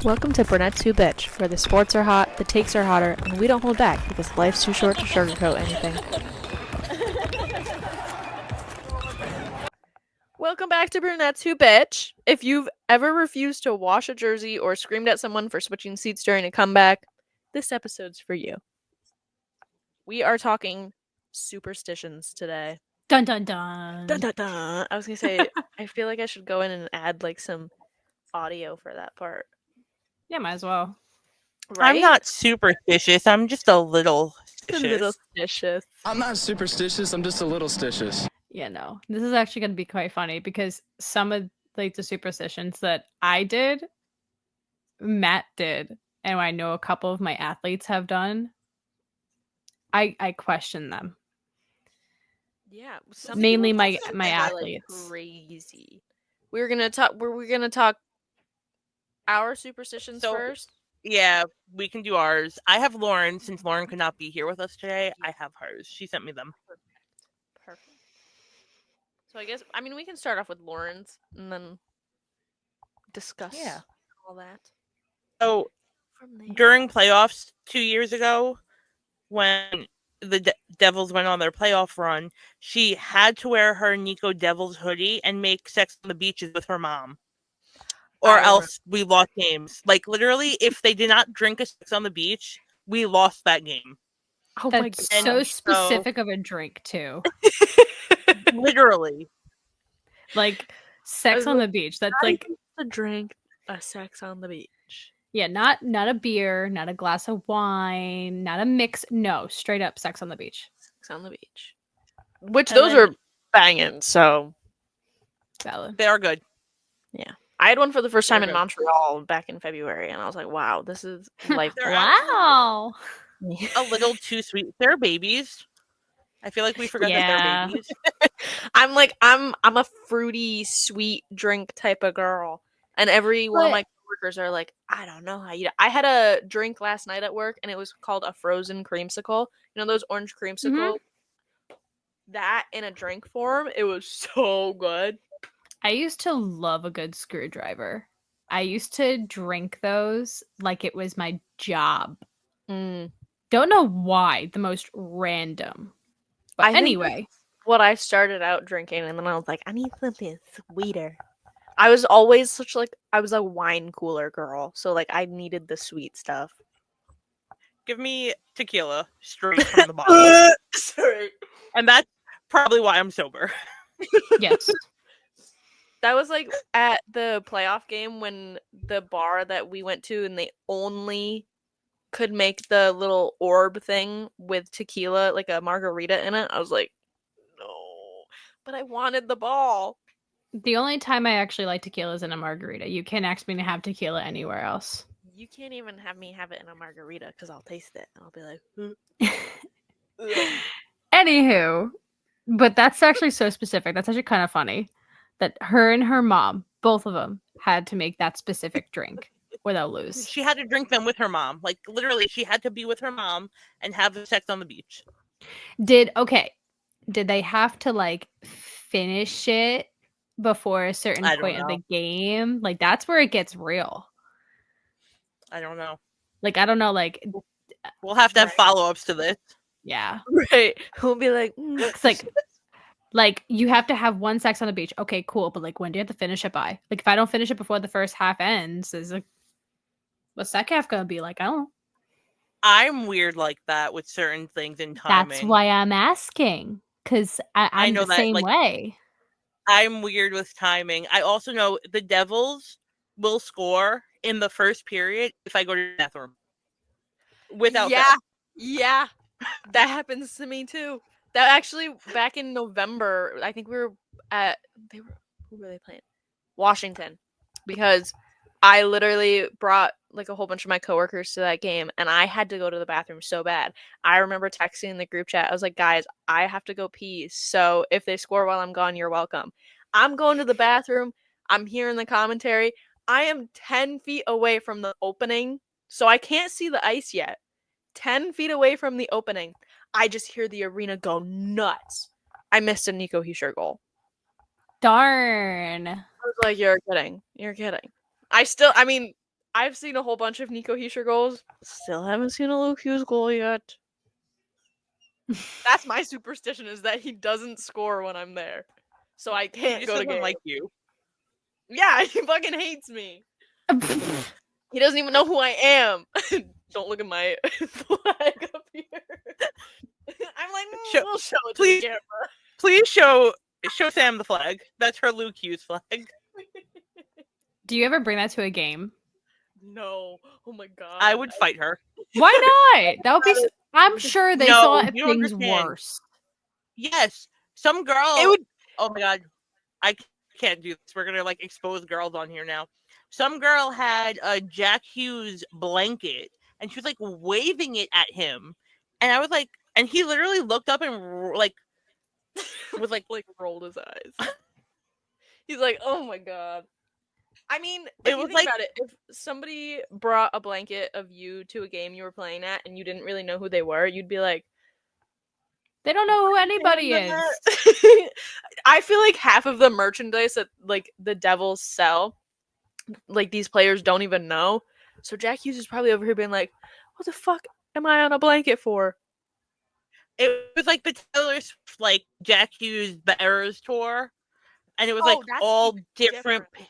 Welcome to Brunettes Who Bitch, where the sports are hot, the takes are hotter, and we don't hold back because life's too short to sugarcoat anything. Welcome back to Brunettes Who Bitch. If you've ever refused to wash a jersey or screamed at someone for switching seats during a comeback, this episode's for you. We are talking superstitions today. Dun dun dun. Dun dun dun. I was gonna say, I feel like I should go in and add like some audio for that part. Yeah, might as well. Right? I'm not superstitious. I'm just a little A little stitious. I'm not superstitious. I'm just a little stitious. Yeah, no. This is actually going to be quite funny because some of like the superstitions that I did, Matt did, and I know a couple of my athletes have done. I question them. Yeah, Mainly my are, like, athletes. crazy. We're gonna talk our superstitions first. Yeah, we can do ours. I have Lauren, since Lauren could not be here with us today. I have hers. She sent me them. Perfect. So I guess we can start off with Lauren's and then discuss all that. So From there. during playoffs 2 years ago, when the Devils went on their playoff run, she had to wear her Nico Devils hoodie and make sex on the beaches with her mom. Or else we lost games. Like, literally, if they did not drink a sex on the beach, we lost that game. Oh That's my god. so specific of a drink, too. Literally. Like, sex on the beach. That's like a drink, a sex on the beach. Yeah, not a beer, not a glass of wine, not a mix. No, straight up sex on the beach. Sex on the beach. Which those are banging, so valid. They are good. Yeah. I had one for the first time in Montreal back in February, and I was like, wow, this is life. Wow. A little too sweet. They're babies. I feel like we forgot that they're babies. I'm a fruity, sweet drink type of girl. And every one of my coworkers are like, I don't know how you. I had a drink last night at work, and it was called a frozen creamsicle. You know those orange creamsicles? Mm-hmm. That in a drink form, it was so good. I used to love a good screwdriver. I used to drink those like it was my job. Don't know why. The most random. But anyway, what I started out drinking, and then I was like, I need something sweeter. I was always I was a wine cooler girl, so like I needed the sweet stuff. Give me tequila straight from the bottle. Straight. And that's probably why I'm sober. Yes. That was like at the playoff game when the bar that we went to and they only could make the little orb thing with tequila, like a margarita in it. I was like, no. But I wanted the ball. The only time I actually like tequila is in a margarita. You can't ask me to have tequila anywhere else. You can't even have me have it in a margarita because I'll taste it and I'll be like, Anywho, but that's actually so specific. That's actually kind of funny that her and her mom, both of them, had to make that specific drink without lose. She had to drink them with her mom. Like, literally, she had to be with her mom and have the sex on the beach. Did they have to like finish it before a certain point of the game? Like, that's where it gets real. I don't know. Like, I don't know. Like, we'll have to have follow-ups to this. Yeah. Right. We'll be like, it's like you have to have one sex on the beach. Okay, cool. But like, when do you have to finish it by? Like, if I don't finish it before the first half ends, is like, what's that half gonna be like? I don't know. I'm weird like that with certain things in timing. That's why I'm asking, because I'm the same way. I'm weird with timing. I also know the Devils will score in the first period if I go to the bathroom. Without fail. Yeah. That happens to me too. That actually back in November, I think we were at who were they playing? Washington. Because I literally brought like a whole bunch of my coworkers to that game and I had to go to the bathroom so bad. I remember texting in the group chat. I was like, guys, I have to go pee. So if they score while I'm gone, you're welcome. I'm going to the bathroom. I'm hearing the commentary. I am 10 feet away from the opening, so I can't see the ice yet. 10 feet away from the opening. I just hear the arena go nuts. I missed a Nico Hischier goal. Darn. I was like, you're kidding. I've seen a whole bunch of Nico Heischer goals. Still haven't seen a Luke Hughes goal yet. That's my superstition, is that he doesn't score when I'm there. So I He can't just go to doesn't games. like you. Yeah, he fucking hates me. He doesn't even know who I am. Don't look at my flag up here. I'm like, we'll show it to the please- camera. Please show Sam the flag. That's her Luke Hughes flag. Do you ever bring that to a game? No. Oh my god. I would fight her. Why not? That would be. I'm sure they No, saw you don't things understand. worse. Yes, some girl. It would. Oh my god, I can't do this. We're gonna like expose girls on here now. Some girl had a Jack Hughes blanket, and she was like waving it at him, and I was like, and he literally looked up and like was like, rolled his eyes. He's like, oh my god. I mean, It if you was think like- about it, if somebody brought a blanket of you to a game you were playing at and you didn't really know who they were, you'd be like, They don't know who anybody is. I feel like half of the merchandise that like the Devils sell, like these players don't even know. So Jack Hughes is probably over here being like, what the fuck am I on a blanket for? it was like the Taylor Swift, like Jack Hughes Bearers tour, and it was Oh, like that's all even different, different.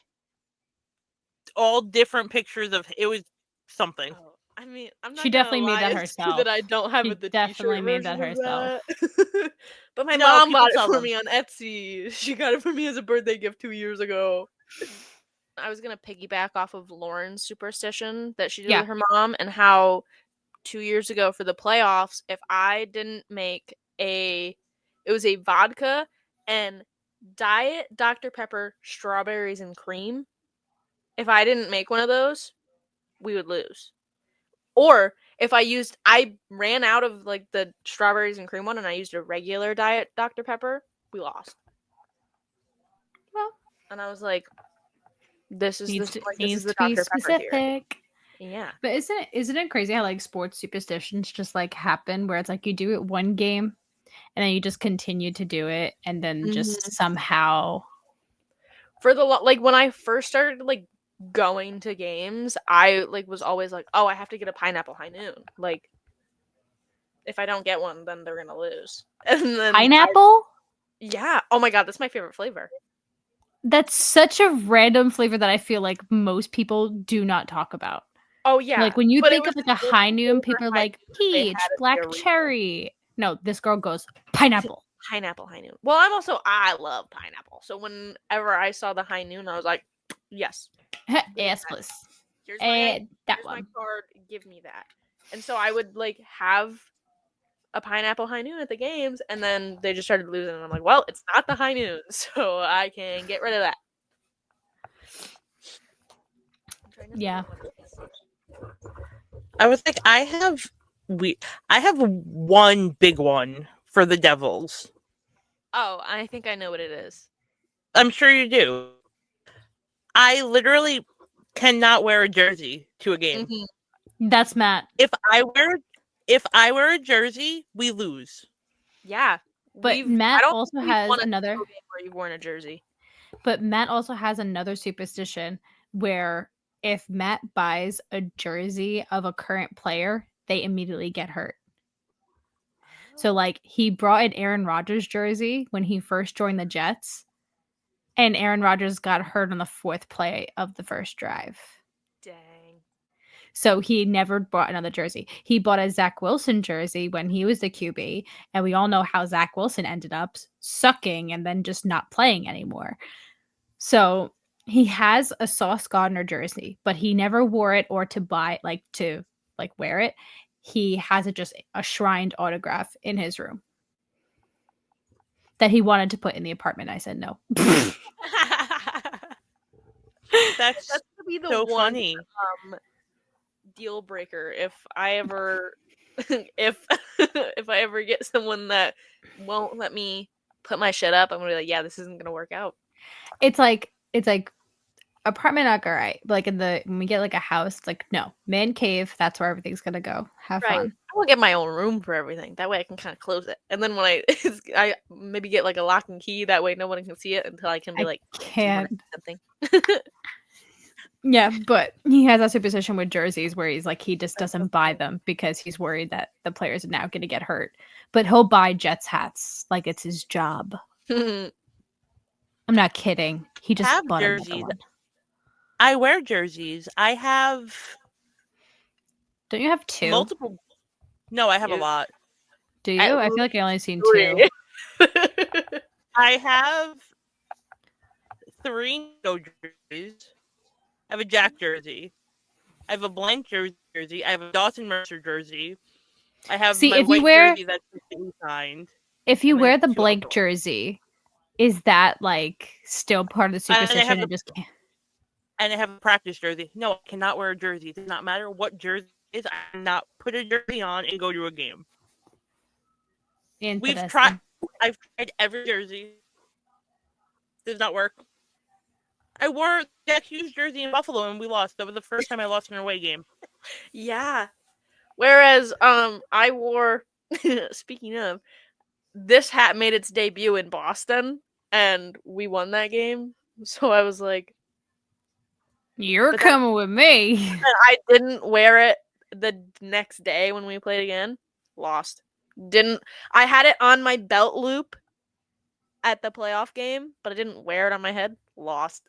all different pictures of it was something. Oh, I mean, I'm not She gonna definitely made lie that and say herself. that I don't have She the definitely t-shirt made that version of herself. that. But my No, mom people bought it sell for them. me on Etsy. She got it for me as a birthday gift 2 years ago. I was gonna piggyback off of Lauren's superstition that she did Yeah. with her mom, and how 2 years ago for the playoffs, if I didn't make it was a vodka and Diet Dr. Pepper strawberries and cream. If I didn't make one of those, we would lose. Or if I ran out of like the strawberries and cream one and I used a regular Diet Dr. Pepper, we lost. Well, And I was like, this is needs the to, like needs this is the to be Dr. Pepper here. specific. Yeah. But isn't it crazy how like sports superstitions just like happen where it's like you do it one game and then you just continue to do it and then just somehow For the like when I first started like going to games, I like was always like, oh, I have to get a pineapple high noon. Like if I don't get one, then they're gonna lose. And then pineapple? yeah. Oh my god, that's my favorite flavor. That's such a random flavor that I feel like most people do not talk about. Oh yeah. Like when you But it think of was like a the high noon, flavor people are high like noon, they peach, had it black for a reason. cherry. No, this girl goes pineapple. Pineapple high noon. Well, I love pineapple. So whenever I saw the high noon, I was like, yes. Yes, please. Here's my That here's my one. card, give me that. And so I would like have a pineapple high noon at the games, and then they just started losing, and I'm like, well, it's not the high noon, so I can get rid of that. I'm trying to Yeah. think what it is. I was like, I have one big one for the Devils. Oh, I think I know what it is. I'm sure you do. I literally cannot wear a jersey to a game. That's Matt. If I wear a jersey, we lose. Yeah, But I Matt don't also think we've has won a another. single game where you've worn a jersey. But Matt also has another superstition where if Matt buys a jersey of a current player, they immediately get hurt. So like he brought an Aaron Rodgers jersey when he first joined the Jets, and Aaron Rodgers got hurt on the 4th play of the first drive. Dang. So he never bought another jersey. He bought a Zach Wilson jersey when he was the QB, and we all know how Zach Wilson ended up sucking and then just not playing anymore. So he has a Sauce Gardner jersey, but he never wore it or to wear it. He has just a shrined autograph in his room that he wanted to put in the apartment. I said no. That's That's gonna be the so one funny. deal breaker if I ever if I ever get someone that won't let me put my shit up. I'm gonna be like, yeah, this isn't gonna work out. It's like apartment, not all right. But like when we get like a house, it's like no, man cave. That's where everything's gonna go. Have Right. fun. I will get my own room for everything. That way I can kind of close it. And then when I maybe get like a lock and key. That way no one can see it until I can be I like can't. something. Yeah, but he has that superstition with jerseys where he's like, he just doesn't buy them because he's worried that the players are now going to get hurt. But he'll buy Jets hats like it's his job. I'm not kidding. He just Have bought another jerseys. one. I wear jerseys. I have Don't you have two? multiple. No, I have a You- lot. Do you? At I feel like I only seen three. two. I have 3 no jerseys. I have a Jack jersey. I have a blank jersey. I have a Dawson Mercer jersey. I have See, my if you white wear- jersey that's signed. If you And then wear the 2 blank outdoor. jersey, is that like still part of the And I have superstition? the- Or just can't? And I have a practice jersey. No, I cannot wear a jersey. It does not matter what jersey it is. I cannot put a jersey on and go to a game. We've tried. I've tried every jersey. Does not work. I wore Jack Hughes jersey in Buffalo and we lost. That was the first time I lost an away game. Yeah. Whereas, I wore. Speaking of, this hat made its debut in Boston, and we won that game. So I was like, You're But that- coming with me. and I didn't wear it the next day when we played again. Lost. Didn't. I had it on my belt loop at the playoff game, but I didn't wear it on my head. Lost.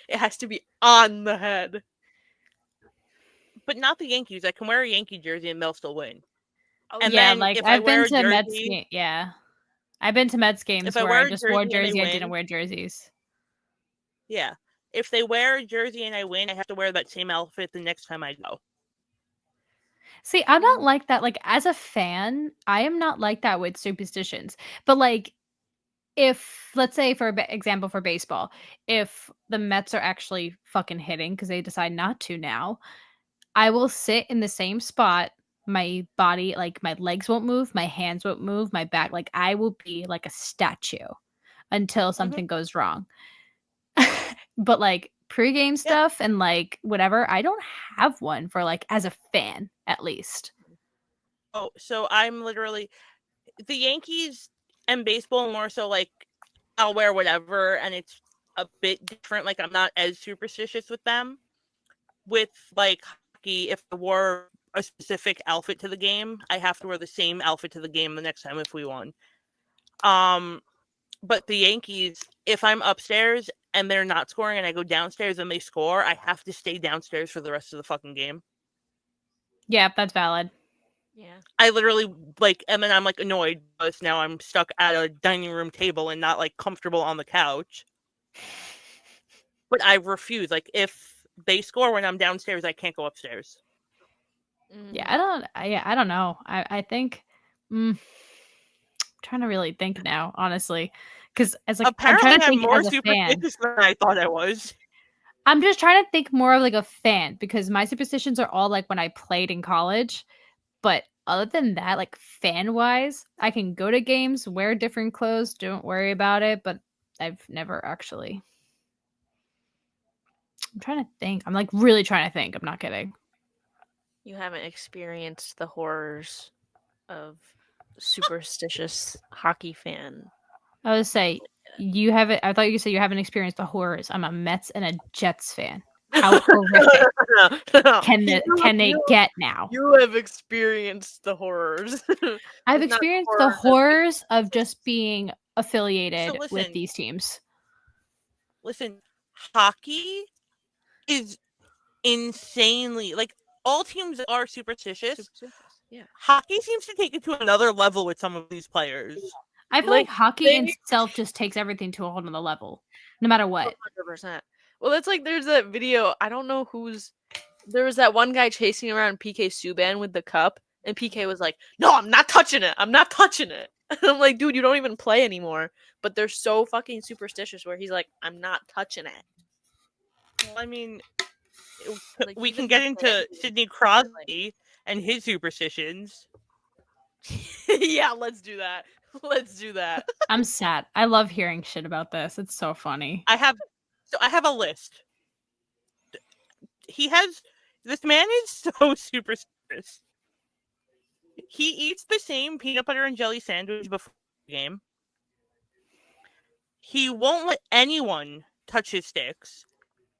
It has to be on the head. But not the Yankees. I can wear a Yankee jersey and they'll still win. Oh, And Yeah, then like if I I've wear been a to Mets jersey- game. Yeah, I've been to Mets games I where wear I a just wore jersey and they jersey. I didn't win- wear jerseys. Yeah. If they wear a jersey and I win, I have to wear that same outfit the next time I go. See, I'm not like that. Like as a fan, I am not like that with superstitions. But like, if let's say for example for baseball, if the Mets are actually fucking hitting because they decide not to now, I will sit in the same spot. My body, like my legs won't move, my hands won't move, my back, like I will be like a statue until something goes wrong. But like pregame stuff and like whatever, I don't have one for like as a fan at least. Oh, so I'm literally the Yankees and baseball more so like I'll wear whatever and it's a bit different. Like I'm not as superstitious with them. With like hockey, if I wore a specific outfit to the game, I have to wear the same outfit to the game the next time if we won. But the Yankees, if I'm upstairs and they're not scoring and I go downstairs and they score, I have to stay downstairs for the rest of the fucking game. Yeah, that's valid. Yeah. I literally like, and then I'm like annoyed because now I'm stuck at a dining room table and not like comfortable on the couch. But I refuse. Like, if they score when I'm downstairs, I can't go upstairs. Yeah, I don't know. I think I'm trying to really think now, honestly, because as like Apparently, I'm trying to I'm think more as a fan. superstitious than I thought I was. I'm just trying to think more of like a fan because my superstitions are all like when I played in college. But other than that, like fan wise, I can go to games, wear different clothes, don't worry about it. But I've never actually. I'm trying to think. I'm like really trying to think. I'm not kidding. You haven't experienced the horrors of superstitious hockey fan. I would say you haven't. I thought you said you haven't experienced the horrors. I'm a Mets and a Jets fan. How horrific can they get now? You have experienced the horrors. I've It's not experienced the horrors, horrors of just being affiliated with listen. these teams. Listen, hockey is insanely like all teams are superstitious. Yeah. Hockey seems to take it to another level with some of these players. I feel like Like, hockey they- itself just takes everything to a whole nother level, no matter what. 100%. Well, it's like there's that video. I don't know who's. There was that one guy chasing around PK Subban with the cup, and PK was like, "No, I'm not touching it. I'm not touching it." And I'm like, dude, you don't even play anymore. But they're so fucking superstitious where he's like, "I'm not touching it." Well, I mean, Like, we even can get the into fans- Sidney Crosby and his superstitions. Yeah, let's do that. Let's do that. I'm sad. I love hearing shit about this. It's so funny. I have a list. This man is so superstitious. He eats the same peanut butter and jelly sandwich before the game. He won't let anyone touch his sticks.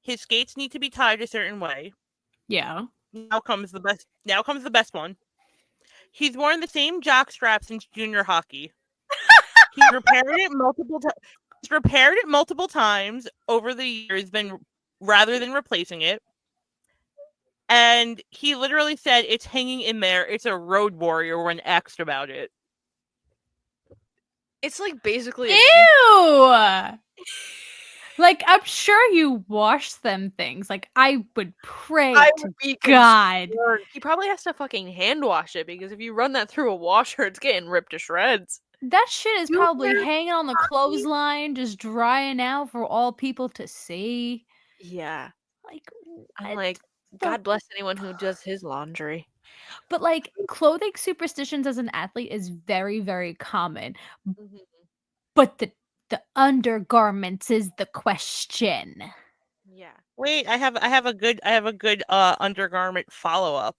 His skates need to be tied a certain way. Yeah. Now comes the best. Now comes the best one. He's worn the same jock strap since junior hockey. He's repaired it multiple times. He's repaired it multiple times over the years, rather than replacing it. And he literally said it's hanging in there. It's a road warrior when asked about it. It's like basically a Ew! Like, I'm sure you wash them things. Like, I would pray I to would be God. concerned. He probably has to fucking hand wash it because if you run that through a washer, it's getting ripped to shreds. That shit is You probably wear hanging on the clothesline, just drying out for all people to see. Yeah. Like, I'm what like, the God bless anyone who does his laundry. But like clothing superstitions as an athlete is very, very common. Mhm. But the undergarments is the question. Yeah. Wait, I have a good undergarment follow up.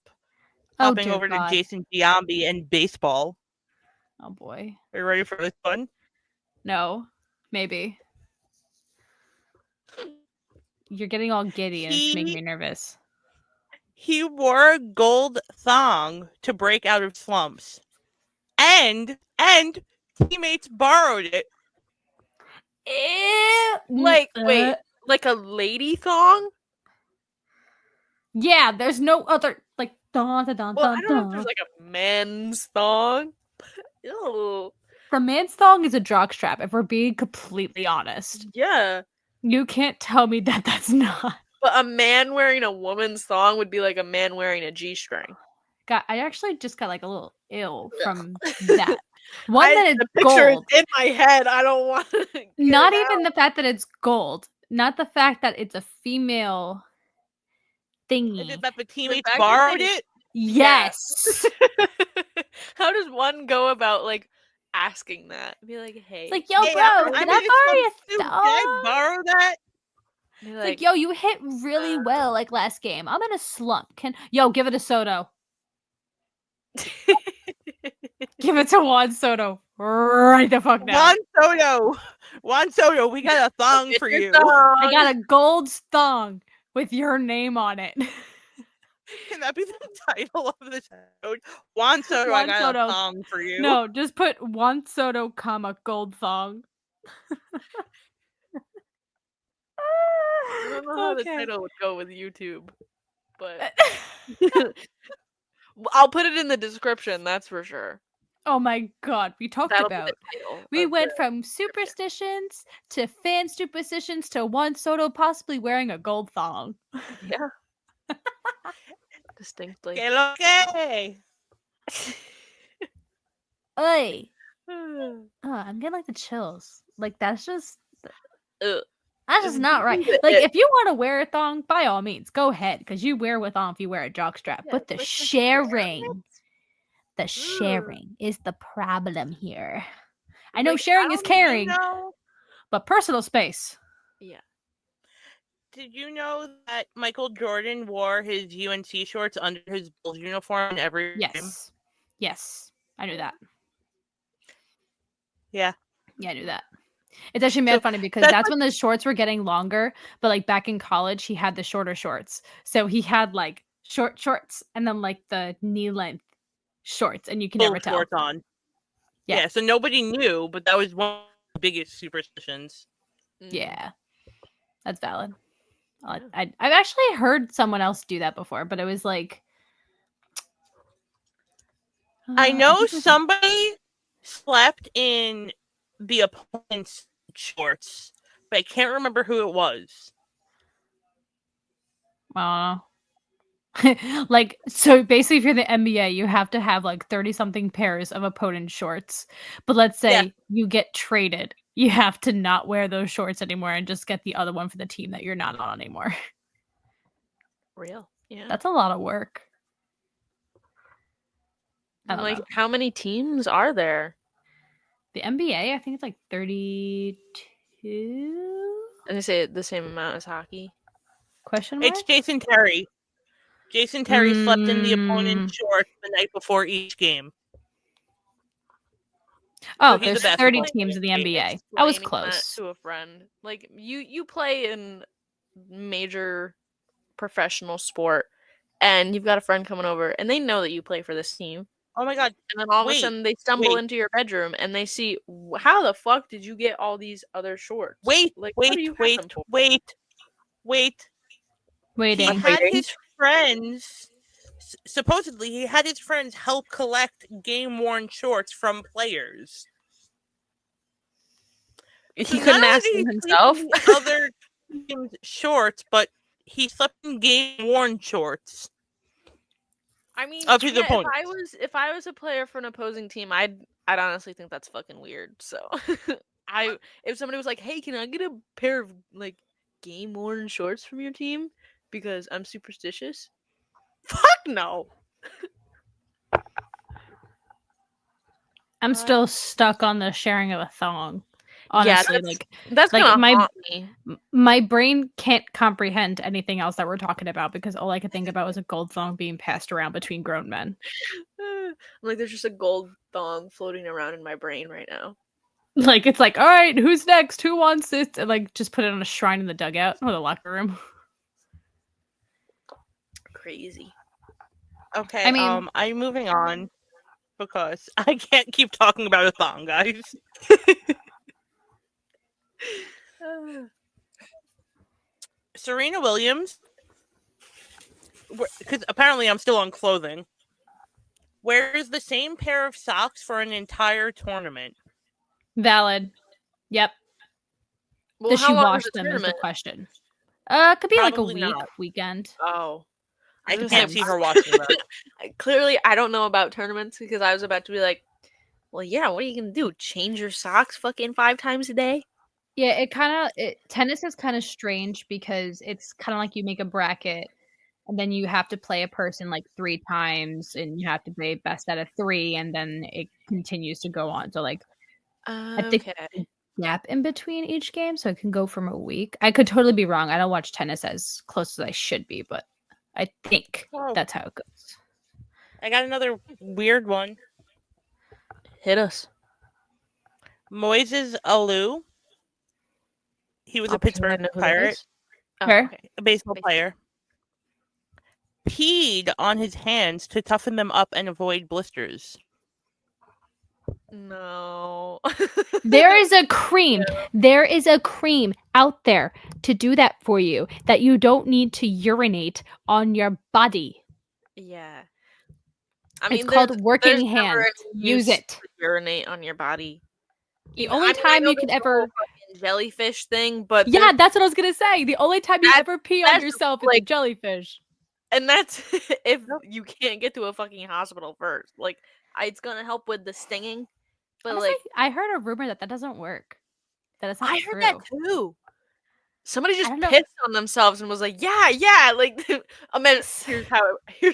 Oh Hopping dear over to God. Jason Giambi and baseball. Oh boy. Are you ready for this one? No. Maybe. You're getting all giddy and it's making me nervous. He wore a gold thong to break out of slumps. And teammates borrowed it. Like, wait, like a lady thong? Yeah, there's no other like dun dun dun Well, I dun don't know if there's dun. like a men's thong. Ew. The man's thong is a jockstrap, if we're being completely honest. Yeah. You can't tell me that that's not. But a man wearing a woman's thong would be like a man wearing a G-string. God, I actually just got like a little ill from that. One that The is picture gold. is in my head. I don't want to. Not even the fact that it's gold. Not the fact that it's a female thingy. Is it that the teammates fact that borrowed they- it? Yes. How does one go about like asking that? Be like, hey, It's like, yo, Hey, bro, I'm can in I a borrow your slump too. Can thong? I borrow that? They're It's like, yo, you hit really well like last game. I'm in a slump. Give it to Soto. Give it to Juan Soto. Right the fuck now. Juan Soto, we got a thong for you. I got a gold thong with your name on it. Can that be the title of this episode? Juan Soto, Juan I got Soto. a thong for you. No, just put Juan Soto, gold thong. I don't know how the Okay. title would go with YouTube, but I'll put it in the description. That's for sure. Oh my God, we talked That'll be about. the title. We of went the- from superstitions to fan superstitions to Juan Soto possibly wearing a gold thong. Yeah. Distinctly. Que lo que? Oy. Oh, I'm getting like the chills. Like that's just Ugh. not right. Like if you want to wear a thong, by all means, go ahead, because you wear with on if you wear a jockstrap. Yeah, But the but the sharing is the problem here. I know sharing is caring, but personal space. Yeah. Did you know that Michael Jordan wore his UNC shorts under his Bulls uniform in every game? Yes, I knew that. Yeah. Yeah, I knew that. It's actually mad funny because that's when the shorts were getting longer. But like back in college, he had the shorter shorts. So he had like short shorts and then like the knee length shorts, and you can Full never tell. shorts on. Yeah. Yeah, so nobody knew, but that was one of the biggest superstitions. Yeah, that's valid. I've actually heard someone else do that before, but it was like I know think it was- somebody slept in the opponent's shorts, but I can't remember who it was. like, so basically if you're the NBA, you have to have like 30 something pairs of opponent shorts. But let's say you get traded, you have to not wear those shorts anymore and just get the other one for the team that you're not on anymore. Real. Yeah. That's a lot of work. I don't like know. how many teams are there? The NBA, I think it's like 32. And they say the same amount as hockey. Question mark? It's Jason Terry. Jason Terry slept in the opponent's shorts the night before each game. Oh, he's a there's 30 basketball teams in the player. NBA. I was Explaining that close. to a friend. Like you play in major professional sport, and you've got a friend coming over, and they know that you play for this team, Oh my god. and then all of a Wait, sudden they stumble wait. into your bedroom and they see, how the fuck did you get all these other shorts? Wait, Like, what do you have them for? wait. He Waiting. had waiting. his friends. Supposedly, he had his friends help collect game-worn shorts from players. He So couldn't not only ask did them he sleep himself. in the other team's shorts, but he slept in game-worn shorts I mean, of his yeah, opponent. if I was a player for an opposing team, I'd honestly think that's fucking weird. So if somebody was like, "Hey, can I get a pair of like game worn shorts from your team because I'm superstitious?" Fuck no. I'm still stuck on the sharing of a thong. Honestly, yeah, like that's like gonna my haunt me. my brain can't comprehend anything else that we're talking about because all I could think about was a gold thong being passed around between grown men. I'm like, there's just a gold thong floating around in my brain right now. Like it's like, all right, who's next? Who wants this? And like just put it on a shrine in the dugout or the locker room. Crazy. Okay, I mean- I'm moving on because I can't keep talking about a thong, guys. Serena Williams, because apparently I'm still on clothing, wears the same pair of socks for an entire tournament. Valid. Yep. Well, Does how she long wash is the them is the tournament? question. It could be like a Probably week, not. weekend. Oh. I was can't gonna see say- her watching them. Clearly, I don't know about tournaments because I was about to be like, well, yeah, what are you gonna do? Change your socks fucking 5 times a day? Yeah, tennis is kind of strange because it's kind of like you make a bracket and then you have to play a person like 3 times and you have to play best out of 3 and then it continues to go on. So like I think Okay. gap in between each game so it can go from a week. I could totally be wrong. I don't watch tennis as close as I should be, but I think Oh. that's how it goes. I got another weird one. Hit us. Moises Alou. He was I'll a pretend I Pittsburgh know who that Pirate, is. Oh, Sure. okay. a baseball Baseball. player. Peed on his hands to toughen them up and avoid blisters. No. There is a cream. There is a cream out there to do that for you that you don't need to urinate on your body. Yeah. I mean, It's called there's working never hands. any Use use it. to urinate on your body. The only I time know you can there's the whole ever fucking jellyfish thing, but Yeah, there's- that's what I was gonna say. The only time you That's- ever pee on that's yourself is a like- jellyfish. and that's if you can't get to a fucking hospital first. Like, it's gonna help with the stinging, but Honestly, like, I heard a rumor that doesn't work. That it's not I true. heard that too. Somebody just don't know. pissed on themselves and was like, "Yeah." Like, I mean, here's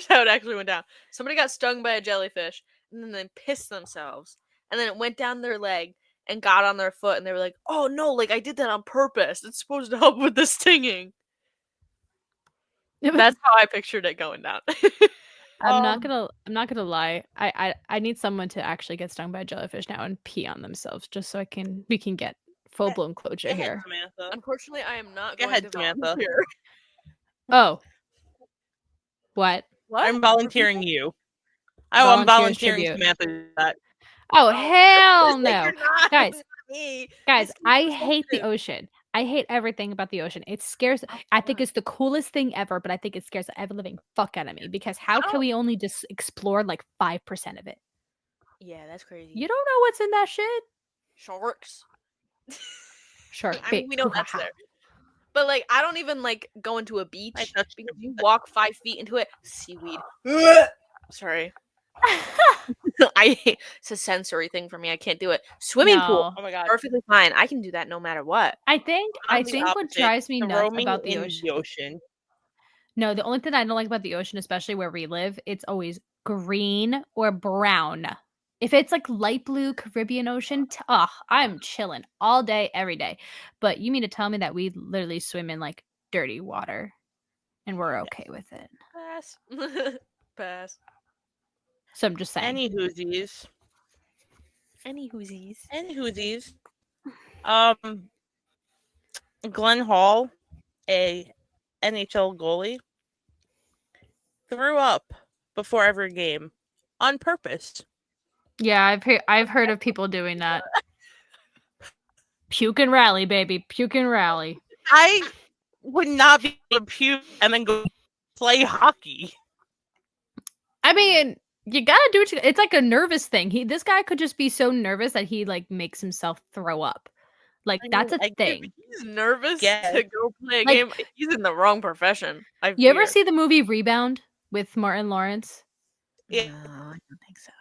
how it actually went down. Somebody got stung by a jellyfish and then they pissed themselves, and then it went down their leg and got on their foot, and they were like, "Oh no, like I did that on purpose. It's supposed to help with the stinging." That's how I pictured it going down. I'm not gonna lie. I need someone to actually get stung by a jellyfish now and pee on themselves just so we can get full blown closure Go ahead, here. Samantha. Unfortunately, I am not Go going ahead, to Samantha. volunteer. Oh. What? What? I'm volunteering you. Oh, I'm Volunteers volunteering tribute. Samantha to do that. Oh hell no. You're not. Guys, Not me. Guys, It's I hate the sensitive. ocean. I hate everything about the ocean. It scares I think it's the coolest thing ever, but I think it scares the ever living fuck out of me because how can we only just explore like 5% of it? Yeah, that's crazy. You don't know what's in that shit? Sharks. Sure. I mean, we know that's there. But like, I don't even like go into a beach I touched because you. you walk 5 feet into it, seaweed. Sorry, I hate, it's a sensory thing for me. I can't do it. Swimming pool, Oh my god. perfectly fine. I can do that no matter what. I think I'm the what opposite. drives me Throw nuts me about the in ocean. the ocean. No, the only thing I don't like about the ocean, especially where we live, it's always green or brown. If it's like light blue Caribbean Ocean, I'm chilling all day, every day. But you mean to tell me that we literally swim in like dirty water and we're okay with it? Pass. Pass. So I'm just saying. Any whoosies. Any whoosies. Any whoosies. Glenn Hall a NHL goalie threw up before every game on purpose. Yeah, I've heard of people doing that. Puke and rally, baby. Puke and rally. I would not be able to puke and then go play hockey. I mean, you gotta do it's like a nervous thing. This guy could just be so nervous that he like makes himself throw up. Like that's a thing. He's nervous Yes. to go play a Like- game. He's in the wrong profession. You ever see the movie Rebound with Martin Lawrence? Yeah. No, I don't think so.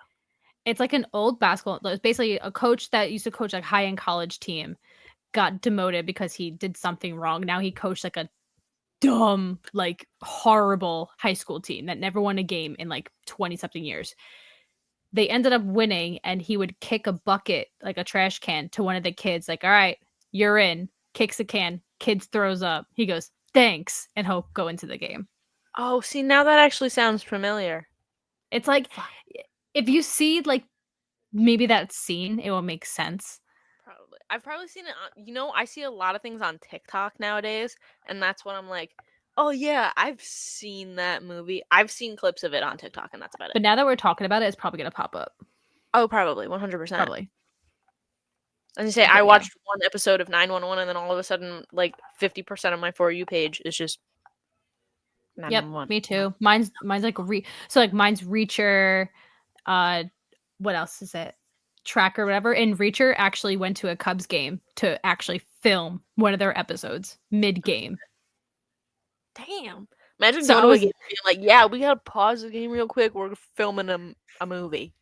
It's like an old basketball. It's basically a coach that used to coach like high-end college team got demoted because he did something wrong. Now he coached like a dumb, like horrible high school team that never won a game in like 20-something years. They ended up winning, and he would kick a bucket, like a trash can, to one of the kids, like, all right, you're in. Kicks the can, kids throws up. He goes, thanks, and he'll go into the game. Oh, see, now that actually sounds familiar. It's like, if you see like maybe that scene, it will make sense. Probably. I've probably seen it on, I see a lot of things on TikTok nowadays, and that's when I'm like, oh yeah, I've seen that movie. I've seen clips of it on TikTok, and that's about it. But now that we're talking about it, it's probably gonna pop up. Oh, probably 100%. Probably. And you say But I yeah. watched one episode of 911, and then all of a sudden, like 50% of my For You page is just Yep, 911. me too. Mine's like mine's Reacher. What else is it? Tracker, whatever. And Reacher actually went to a Cubs game to actually film one of their episodes mid-game. Damn. Imagine So going I to a was- game and being like, yeah, we gotta pause the game real quick. We're filming a movie.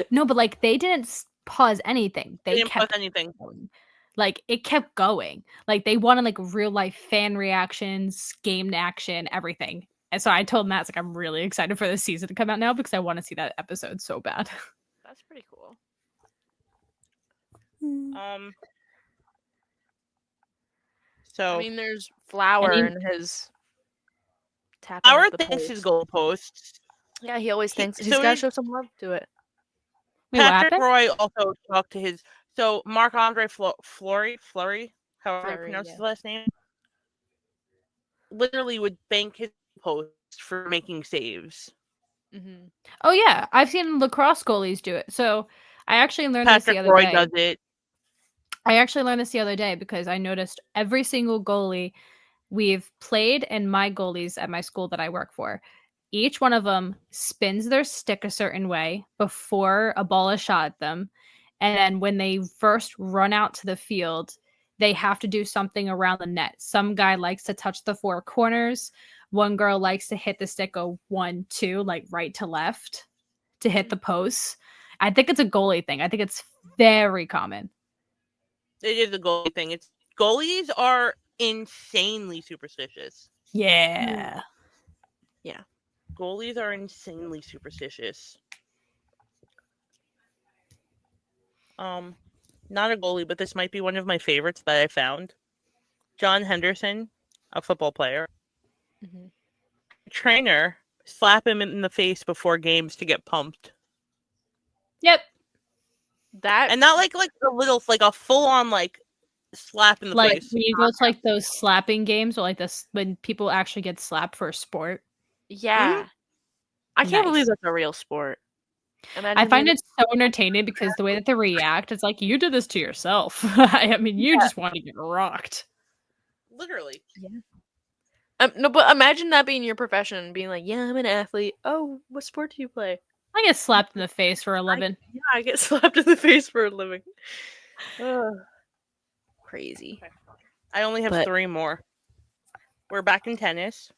No, but like they didn't pause anything. They Didn't kept pause anything. going. Like it kept going. Like they wanted like real life fan reactions, game action, everything. And so I told Matt, it's like, I'm really excited for this season to come out now because I want to see that episode so bad. That's pretty cool. So I mean, there's Flower Any- and his tapping our of the thinks post. his goalposts. Yeah, he always He- thinks he's so gotta he- show some love to it. Wait, what Patrick happened? Roy also talked to his. So Marc-Andre Fleury, however you Fleury, pronounce yeah. his last name, literally would thank his posts for making saves. Mm-hmm. Oh yeah, I've seen lacrosse goalies do it. So I actually learned this the Patrick other Roy day. does it. I actually learned this the other day because I noticed every single goalie we've played and my goalies at my school that I work for, each one of them spins their stick a certain way before a ball is shot at them. And then when they first run out to the field, they have to do something around the net. Some guy likes to touch the four corners. One girl likes to hit the stick a 1-2, like right to left to hit the posts. I think it's a goalie thing. I think it's very common. It is a goalie thing. It's goalies are insanely superstitious. Yeah. Goalies are insanely superstitious. Not a goalie, but this might be one of my favorites that I found. John Henderson, a football player. Mm-hmm. Trainer slap him in the face before games to get pumped. Yep. That And not like a little, like a full on like slap in the Like face. when you go to like those slapping games or like this when people actually get slapped for a sport. yeah. I can't believe Nice. that's a real sport. I find it so entertaining because the way that they react, it's like you did this to yourself. I mean, you just want to get rocked. Literally. no, but imagine that being your profession and being like, yeah, I'm an athlete. Oh, what sport do you play? I get slapped in the face for a living. Yeah, I get slapped in the face for a living. Ugh. Crazy. I only have But- 3 more. We're back in tennis.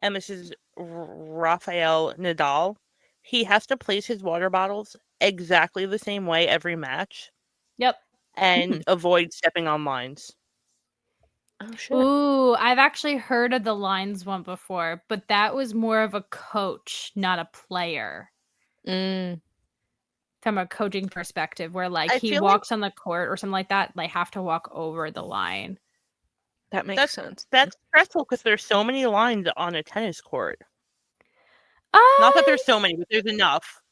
And this is Rafael Nadal. He has to place his water bottles exactly the same way every match Yep. and avoid stepping on lines. Oh shit. Ooh, I've actually heard of the lines one before, but that was more of a coach, not a player. From a coaching perspective, where like I he feel like- walks on the court or something like that, they have to walk over the line. That makes That's- sense. That's stressful because there's so many lines on a tennis court. Uh, Not that there's so many, but there's enough.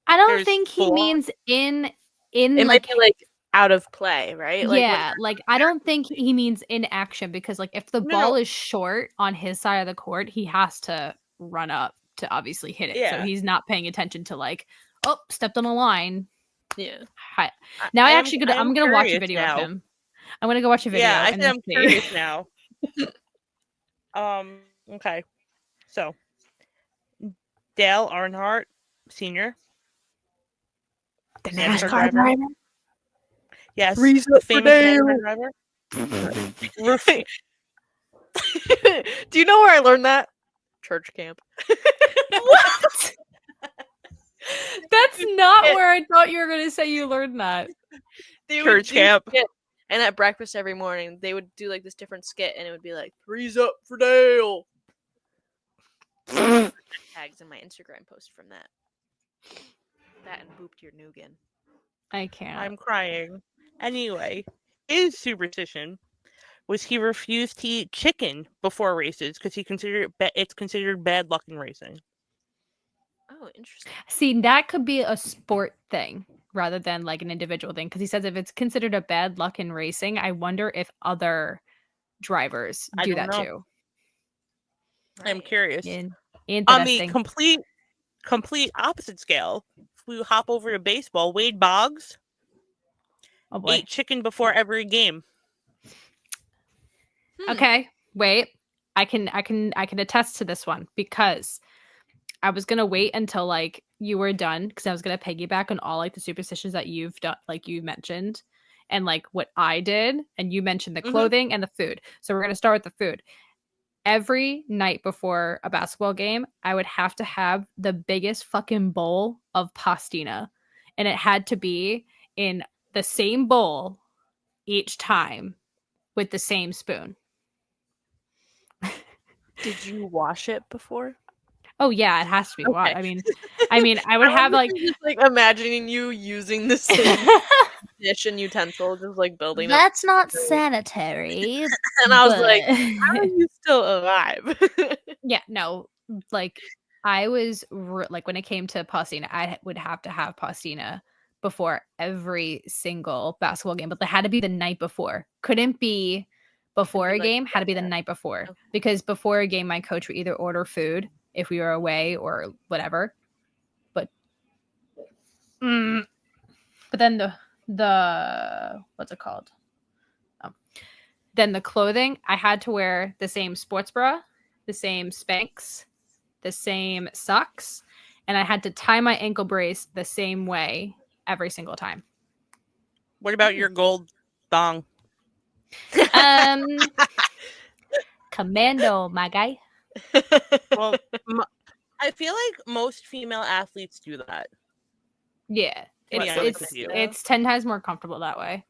I don't there's think he 4. means in It like might be like out of play, right? Yeah, like I don't think he means in action because like if the No, ball no. is short on his side of the court, he has to run up to obviously hit it. So Yeah. he's not paying attention to like, oh, stepped on a line. Yeah. Hi. Now I am- actually I am I'm gonna watch a curious video now. of him. I'm gonna go watch a video. Yeah, I and said then I'm see. curious now. Okay. So, Dale Earnhardt Sr., The NASCAR driver. Yes, Three's the up for famous Dale. NASCAR driver. Do you know where I learned that? Church camp. What? That's not Yeah. where I thought you were gonna say you learned that. They would Church do camp. skit, and at breakfast every morning, they would do like this different skit, and it would be like three's up for Dale. Tags in my Instagram post from that. That and booped your nougat. I can't. I'm crying. Anyway, his superstition was he refused to eat chicken before races because he considered it's considered bad luck in racing. Oh, interesting. See, that could be a sport thing rather than like an individual thing because he says if it's considered a bad luck in racing, I wonder if other drivers I do don't that know. too. I'm Right. curious. In- On the interesting. complete opposite scale, if we hop over to baseball, Wade Boggs Oh boy. ate chicken before every game. Okay, wait. I can attest to this one because I was gonna wait until like you were done because I was gonna piggyback on all like the superstitions that you've done, like you mentioned, and like what I did, and you mentioned the Mhm. clothing and the food. So we're gonna start with the food. Every night before a basketball game, I would have to have the biggest fucking bowl of pastina, and it had to be in the same bowl each time with the same spoon. Did you wash it before? Oh yeah, it has to be washed. Okay. I mean, I would have like just like imagining you using the same dish and utensil, just like building up. that's not Really? sanitary. And I was like, how are you still alive? yeah, no, like I was like when it came to pastina, I would have to have pastina before every single basketball game, but they had to be the night before. Couldn't be before be a like, game, had to be the yeah. night before. Okay. Because before a game, my coach would either order food if we were away or whatever. But but then the what's it called? Then the clothing, I had to wear the same sports bra, the same Spanx, the same socks, and I had to tie my ankle brace the same way every single time. What about your gold thong? Commando, my guy. Well, I feel like most female athletes do that. Yeah, To be honest with you. it's 10 times more comfortable that way.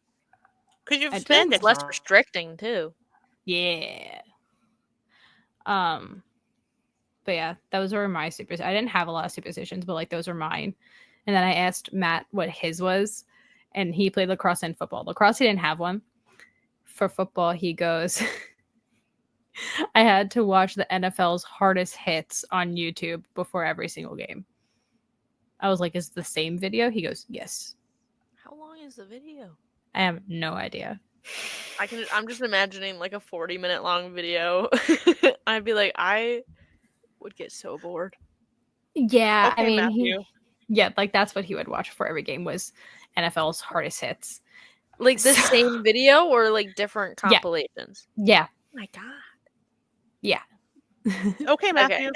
Because you have I spandex It's less on. restricting too. Yeah. But yeah, those were my superstitions. I didn't have a lot of superstitions, but like those were mine. And then I asked Matt what his was, and he played lacrosse and football. Lacrosse, he didn't have one. For football, he goes, I had to watch the NFL's hardest hits on YouTube before every single game. I was like, is it the same video? He goes, yes. How long is the video? I have no idea. I'm just imagining like a 40-minute long video. I'd be like, I would get so bored. Yeah, Okay, I mean, Matthew. yeah, like that's what he would watch for every game was NFL's hardest hits. Like the same video or like different compilations? Yeah. Oh my god. Yeah. Okay, Matthew.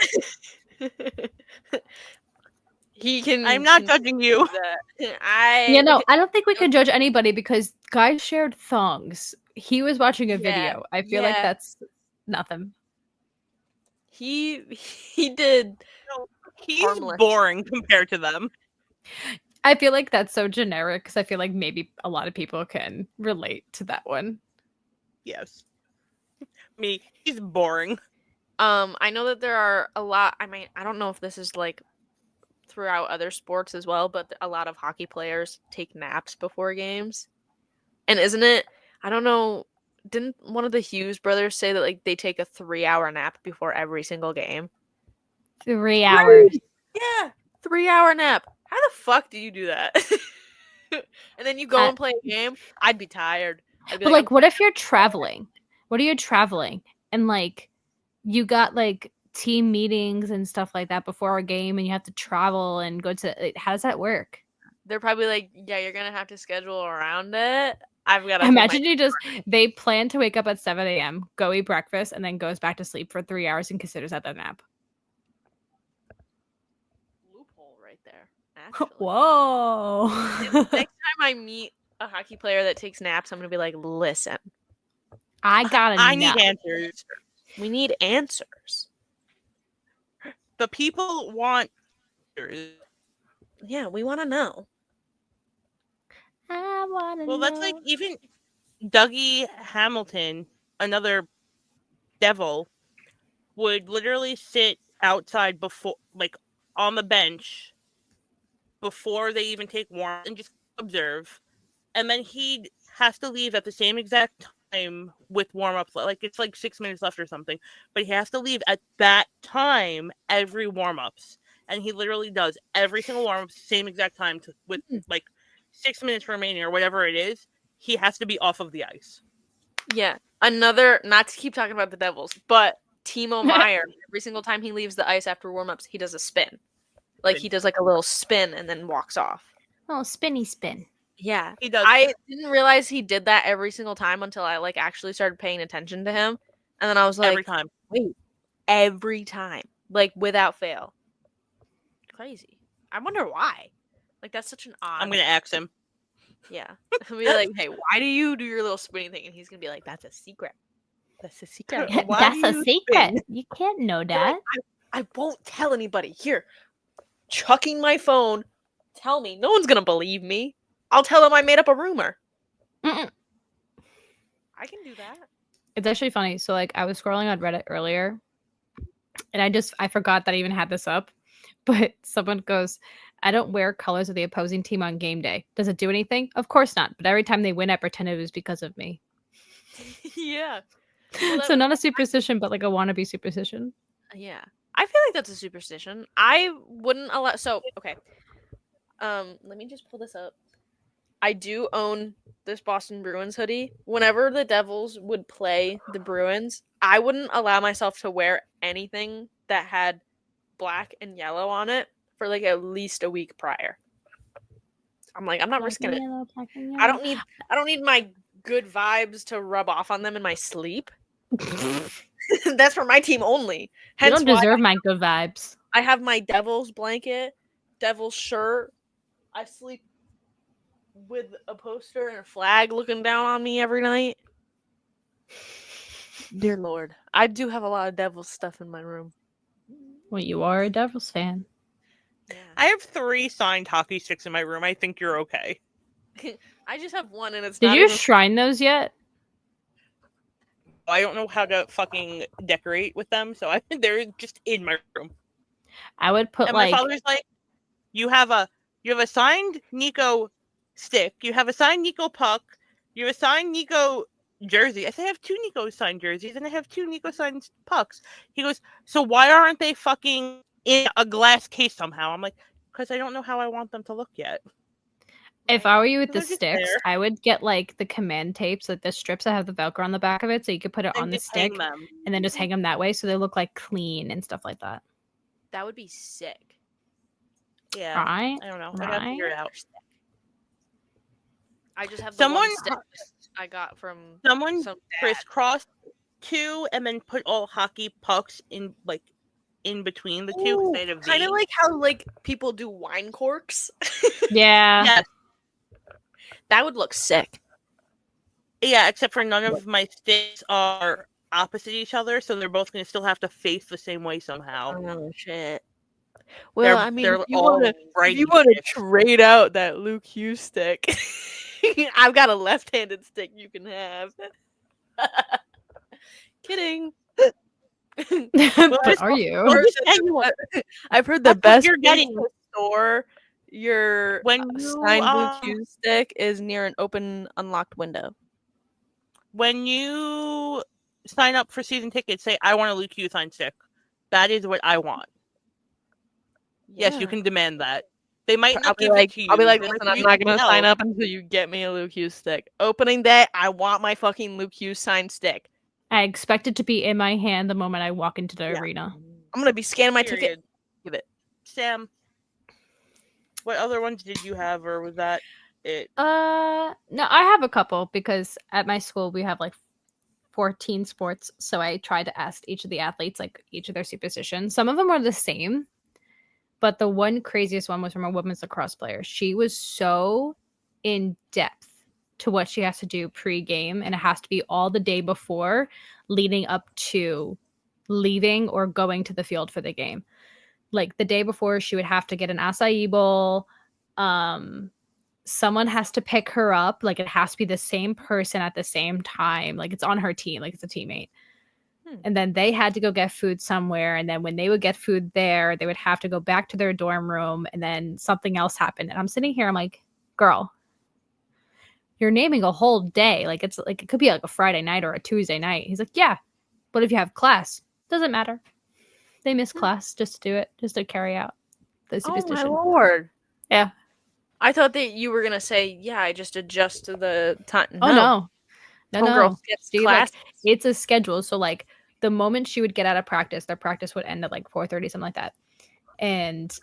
He can. I'm not judging you. Yeah, no, I don't think we could judge anybody because guys shared thongs. He was watching a video. I feel like that's nothing. He did. No, he's Harmless. boring compared to them. I feel like that's so generic because I feel like maybe a lot of people can relate to that one. Yes. Me, he's boring. I know that there are a lot. I mean, I don't know if this is like throughout other sports as well, but a lot of hockey players take naps before games. And isn't it? I don't know. Didn't one of the Hughes brothers say that like they take a 3-hour nap before every single game? 3 hours. Yeah, 3-hour nap. How the fuck do you do that? and then you go and play a game, I'd be tired. I'd be But like, like, what if you're traveling? What are you traveling? And like, you got like team meetings and stuff like that before a game, and you have to travel and go to. Like, how does that work? they're probably like, yeah, you're gonna have to schedule around it. I've got to Imagine they plan to wake up at 7 a.m., go eat breakfast, and then goes back to sleep for 3 hours and considers that a nap. loophole right there. Actually. Whoa. Next time I meet a hockey player that takes naps, I'm gonna be like, listen, I gotta I know. need answers. we need answers. The people want answers. Yeah, we want to know. I wanna Well, know. that's like even Dougie Hamilton, another devil, would literally sit outside before, like, on the bench before they even take warm and just observe. And then he has to leave at the same exact time with warm-ups. Like, it's like 6 minutes left or something. But he has to leave at that time every warm-ups. And he literally does every single warm-up same exact time with like 6 minutes remaining or whatever it is. He has to be off of the ice. Yeah, another, not to keep talking about the Devils, but Timo Meyer, every single time he leaves the ice after warm-ups, he does a spin. Like, he does like a little spin and then walks off. Oh, spinny spin. Yeah, He does. I didn't realize he did that every single time until I like actually started paying attention to him, and then I was like, Every time. wait, every time, like without fail. Crazy. I wonder why. Like, that's such an odd. I'm going to ask him. Yeah, I'll be like, hey, why do you do your little spinning thing? And he's gonna be like, that's a secret. That's a secret. Why That's do a you secret. spin?" You can't know You're that. like, I won't tell anybody. Here, chucking my phone. Tell me. No one's gonna believe me. I'll tell them I made up a rumor. Mm-mm. I can do that. It's actually funny. So like I was scrolling on Reddit earlier and I forgot that I even had this up. But someone goes, I don't wear colors of the opposing team on game day. Does it do anything? Of course not. But every time they win, I pretend it was because of me. Yeah. Well, So not a superstition, but like a wannabe superstition. Yeah. I feel like that's a superstition. I wouldn't allow. So okay. Let me just pull this up. I do own this Boston Bruins hoodie. Whenever the Devils would play the Bruins, I wouldn't allow myself to wear anything that had black and yellow on it for like at least a week prior. I'm like, I'm not risking it. I don't need my good vibes to rub off on them in my sleep. That's for my team only. You Hence don't why deserve my good vibes. I have my Devils blanket, Devils shirt. I sleep with a poster and a flag looking down on me every night. Dear Lord. I do have a lot of Devils stuff in my room. Well, you are a Devils fan. Yeah. I have 3 signed hockey sticks in my room. I think you're okay. I just have one and it's Did not you even... shrine those yet? I don't know how to fucking decorate with them, so they're just in my room. I would put And like my father's like, you have a signed Nico stick, you have a signed Nico puck, you have a signed Nico jersey. I say I have 2 Nico signed jerseys and I have 2 Nico signed pucks. He goes, so why aren't they fucking in a glass case somehow? I'm like, because I don't know how I want them to look yet. if I were you with They're the just sticks, there. I would get like the command tapes, like the strips that have the Velcro on the back of it, so you could put it And on the just hang stick them. and then just hang them that way, so they look like clean and stuff like that. That would be sick. Yeah. Right? I don't know. I gotta figure it out. I just have the Someone one stick I got from someone some dad. crisscrossed 2 and then put all hockey pucks in like in between the 2 instead of Kind of V. like how like people do wine corks. Yeah. Yes. That would look sick. Yeah, except for none of my sticks are opposite each other, so they're both gonna still have to face the same way somehow. Oh shit. Well, I mean, they're if you all want righty to sticks. trade out that Luke Hughes stick, I've got a left-handed stick you can have. Kidding. But are you? Well, just anyone. I've heard the That's what best you're place getting. to store your When you, signed Luke Hughes stick is near an open, unlocked window. when you sign up for season tickets, say I want a Luke Hughes signed stick. That is what I want. Yes, you can demand that. They might I'll not be give like, it to you. I'll be like, They might listen, I'm give not you gonna the sign help. up until you get me a Luke Hughes stick. Opening day, I want my fucking Luke Hughes signed stick. I expect it to be in my hand the moment I walk into the Yeah. arena. I'm gonna be scanning my ticket. Period. Give it. Sam, what other ones did you have, or was that it? No, I have a couple because at my school we have like 14 sports, so I tried to ask each of the athletes like each of their superstitions. Some of them are the same, but the one craziest one was from a women's lacrosse player. She was so in depth to what she has to do pre-game, and it has to be all the day before leading up to leaving or going to the field for the game. Like the day before, she would have to get an acai bowl. Someone has to pick her up. Like it has to be the same person at the same time. Like it's on her team, like it's a teammate. And then they had to go get food somewhere. And then when they would get food there, they would have to go back to their dorm room. And then something else happened. And I'm sitting here, I'm like, girl, you're naming a whole day. Like it's like it could be like a Friday night or a Tuesday night. He's like, yeah, but if you have class, doesn't matter. They miss class just to do it, just to carry out the Oh my superstition. lord. Yeah. I thought that you were gonna say, yeah, I just adjust to the time. Oh no. Homegirl No. skips See, class. like, it's a schedule. So like the moment she would get out of practice, their practice would end at like 4:30, something like that. And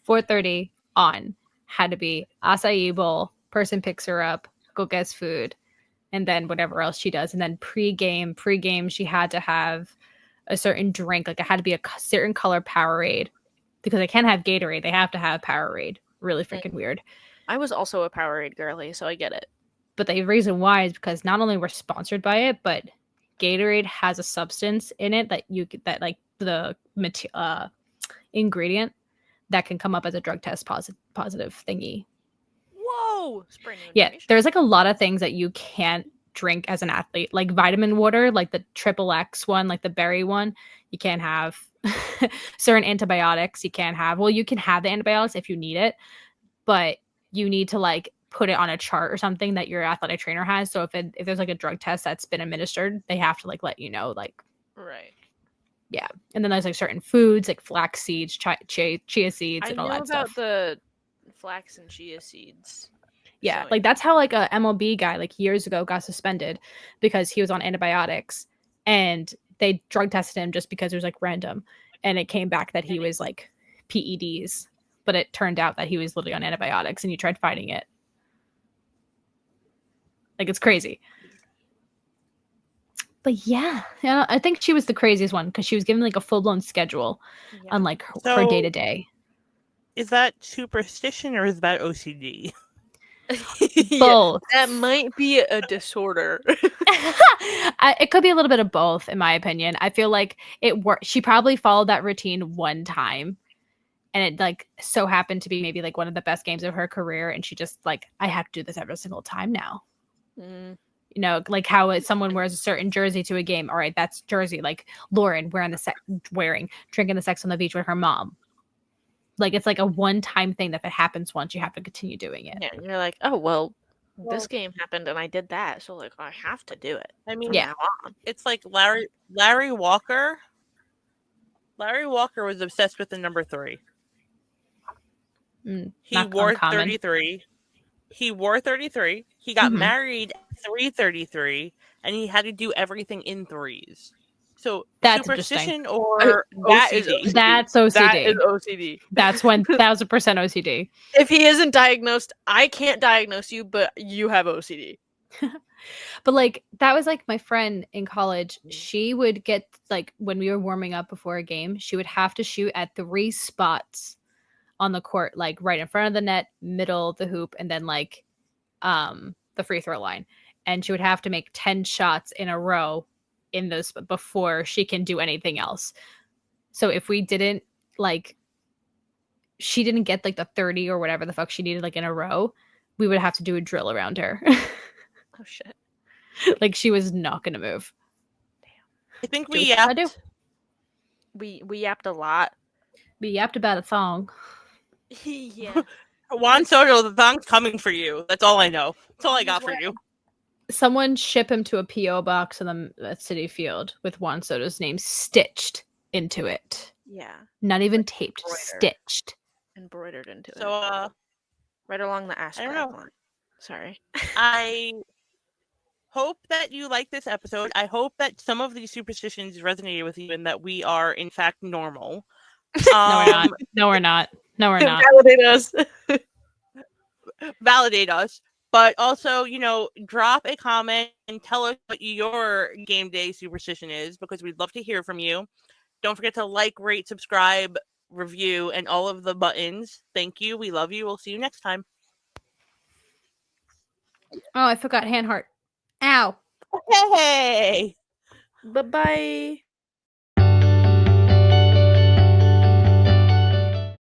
4:30 on had to be acai bowl, person picks her up, go gets food, and then whatever else she does. And then pre-game, she had to have a certain drink. Like it had to be a certain color Powerade because they can't have Gatorade. They have to have Powerade. Really freaking weird. I was also a Powerade girly, so I get it. But the reason why is because not only we're sponsored by it, but Gatorade has a substance in it that like the ingredient that can come up as a drug test positive thingy. Whoa! Spring Yeah, there's like a lot of things that you can't drink as an athlete, like vitamin water, like the XXX one, like the berry one. You can't have certain antibiotics. You can't have. Well, you can have the antibiotics if you need it, but you need to like put it on a chart or something that your athletic trainer has. So if there's like a drug test that's been administered, they have to like let you know, like, right. Yeah. And then there's like certain foods like flax seeds, chia seeds, and all that I knew about stuff. the flax and chia seeds. Yeah, So, like that's how like a MLB guy like years ago got suspended because he was on antibiotics, and they drug tested him just because it was like random, and it came back that he was like PEDs, but it turned out that he was literally on antibiotics, and he tried fighting it. Like it's crazy. But yeah, I think she was the craziest one because she was given like a full-blown schedule on like her day to day. Is that superstition or is that OCD? Both. That might be a disorder. It could be a little bit of both, in my opinion. I feel like it worked. She probably followed that routine one time, and it like so happened to be maybe like one of the best games of her career, and she just like, I have to do this every single time now. Mm. You know, like how someone wears a certain jersey to a game. All right, that's jersey. Like Lauren drinking the sex on the beach with her mom. Like it's like a one-time thing that if it happens once, you have to continue doing it. Yeah, and you're like, oh well, this game happened and I did that, so like I have to do it. I mean, Yeah. It's like Larry Walker. Larry Walker was obsessed with the number 3. He wore uncommon. 33. He wore 33. He got Mhm. married at 333, and he had to do everything in threes. So That's superstition or That is OCD? That's OCD. That is OCD. That's 1000% OCD. If he isn't diagnosed, I can't diagnose you, but you have OCD. But like that was like my friend in college. She would get like when we were warming up before a game, she would have to shoot at 3 spots on the court, like right in front of the net, middle of the hoop, and then like the free throw line. And she would have to make 10 shots in a row in those before she can do anything else. So if we didn't like she didn't get like the 30 or whatever the fuck she needed like in a row, we would have to do a drill around her. Oh shit. Like she was not gonna move. I think I do. yapped. We yapped a lot. We yapped about a thong. Yeah. Juan Soto, the thong's coming for you. That's all I know. That's all I got for you. Someone ship him to a PO box in the City Field with Juan Soto's name stitched into it. Yeah. Not even taped, embroidered. stitched. embroidered into So, it. Right along the ass I don't crack know. line. Sorry. I hope that you like this episode. I hope that some of these superstitions resonated with you and that we are, in fact, normal. No, we're not. No, we're not. No, we're not. Validate us. Validate us. But also, drop a comment and tell us what your game day superstition is, because we'd love to hear from you. Don't forget to like, rate, subscribe, review, and all of the buttons. Thank you. We love you. We'll see you next time. Oh, I forgot hand heart. Ow. Hey! Bye-bye.